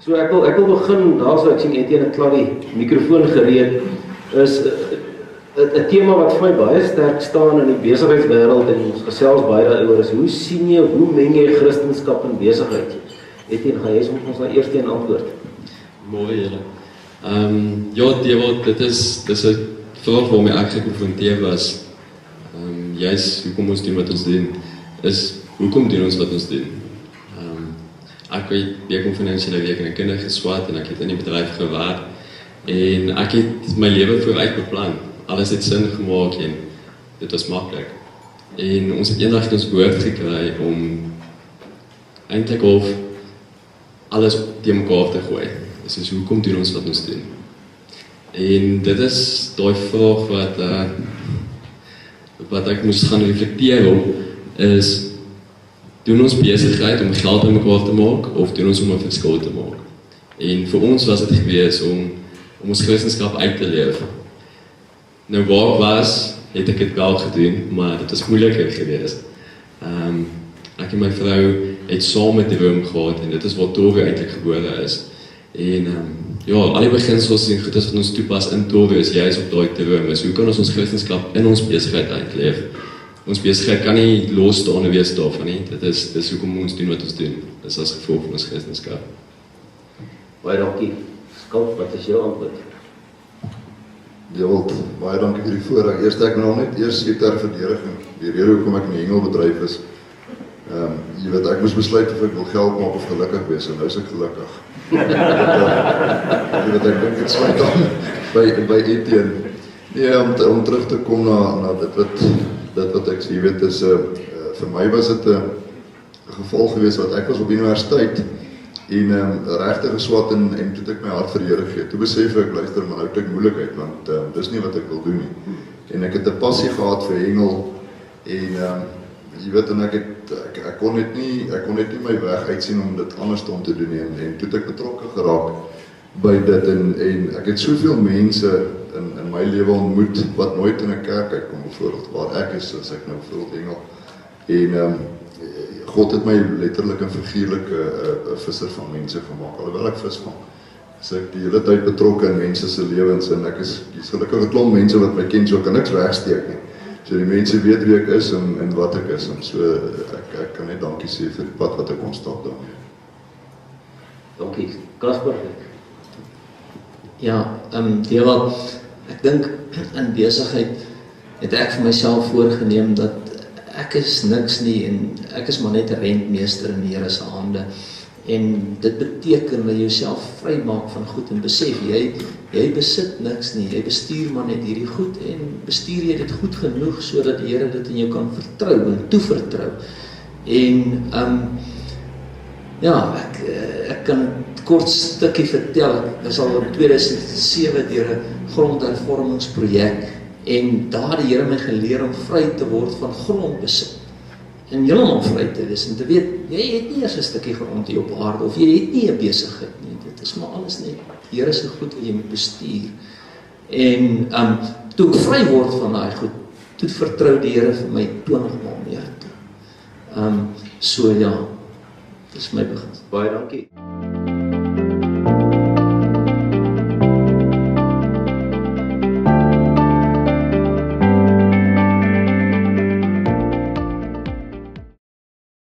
So ek wil begin, daar so ek sien Etienne het klaar die mikrofoon gereed, is 'n tema wat vir my baie sterk staan in die besigheidswêreld en ons gesels baie daaroor is, hoe meng jy Christendom en besigheid? Etienne, gaan jy ons na eerste een antwoord? Mooi julle. Ja, dit is 'n vraag waarmee ek gekonfronteer was. Juist, hoekom ons doen wat ons doen, is hoekom doen ons wat ons doen? Ek kom finansiële werk en 'n kinder geswat en ek het in die bedryf gewerk en ek het my lewe vooruit beplan. Alles het sin gemaak en dit was maklik. En ons het eendag ons woord gekry om eintlik of alles te mekaar te gooi. Dus hoekom doen ons wat ons doen? En dit is daai vraag wat ek moes gaan reflekteer op, is doen ons besigheid om geld aan mekaar te maak of doen ons om 'n verskil te maak? En vir ons was dit gewees om ons Christendom uit te leef. Nou waar het ek dit wel gedoen, maar dit was moeiliker geweest. Ek en my vrou het saam met die droom gehad en dit is wat Torwe eintlik gebore is. En ja, al die beginsels en goedes wat ons toepas in Torwe is juist op daai droom. Is hoe kan ons Christendom in ons besigheid uitleef? Ons besigheid kan nie losstaande wees daarvan nie. Dit is hoekom ons doen wat ons doen. Dis as gevolg van ons Christendom. Baie dankie. Skalk, wat is jou antwoord? Dewald, baie dankie vir die voorreg. Ek nou net eers ter verdediging. Die rede hoekom ek in die hengelbedryf is, jy weet, ek moes besluit of ek wil geld maak of gelukkig wees, en nou is ek gelukkig. Jy weet, ek dink het sluit aan by Etienne. Nee, om terug te kom na dit wat ek sê, jy weet, is, vir my was dit 'n geval gewees wat ek was op universiteit, en regtig geswat en toe het ek my hart vir die Here gegee. Toe besef ek, luister, maar nou het ek moeilikheid, want dis nie wat ek wil doen nie. En ek het 'n passie gehad vir hengel, en jy weet, en ek kon net nie my weg uitsien om dit anders om te doen nie, en toe het ek betrokke geraak by dit, en ek het soveel mense in my lewe ontmoet, wat nooit in 'n kerk uitkom, bijvoorbeeld, waar ek is, as ek nou bijvoorbeeld hengel, en God het my letterlik en figuurlik 'n visser van mense gemaak, alhoewel ek vis vang. So ek die hele tyd betrokke in mense se lewens, en ek is gelukkig 'n klomp mense wat my ken, so kan niks wegsteek nie. So die mense weet wie ek is en wat ek is, en so ek kan net dankie sê vir die pad wat ek ontstap daarmee. Dankie. Kasper? Ja, Dewald, ek dink in besigheid het ek vir myself voorgeneem dat ek is niks nie en ek is maar net 'n rentmeester in die Here se hande. En dit beteken dat jy jouself vrymaak van goed en besef, jy besit niks nie, jy bestuur maar net hierdie goed en bestuur jy dit goed genoeg sodat die Here dit in jou kan vertrou en toevertrou. En ja, ek kan 'n kort stukkie vertel. Ek was al in 2007 deur 'n grondhervormingsprojek en daar het die Here my geleer om vry te word van grondbesit. En heeltemal vry te wees en te weet, jy het nie eers 'n stukkie grond hier op aarde of jy het nie 'n besigheid nie. Dit is maar alles net die Here se goed wat jy moet bestuur. En toe ek vry word van daai goed, toe vertrou die Here vir my 20 maal meer toe. So ja, dis my begin. Baie dankie.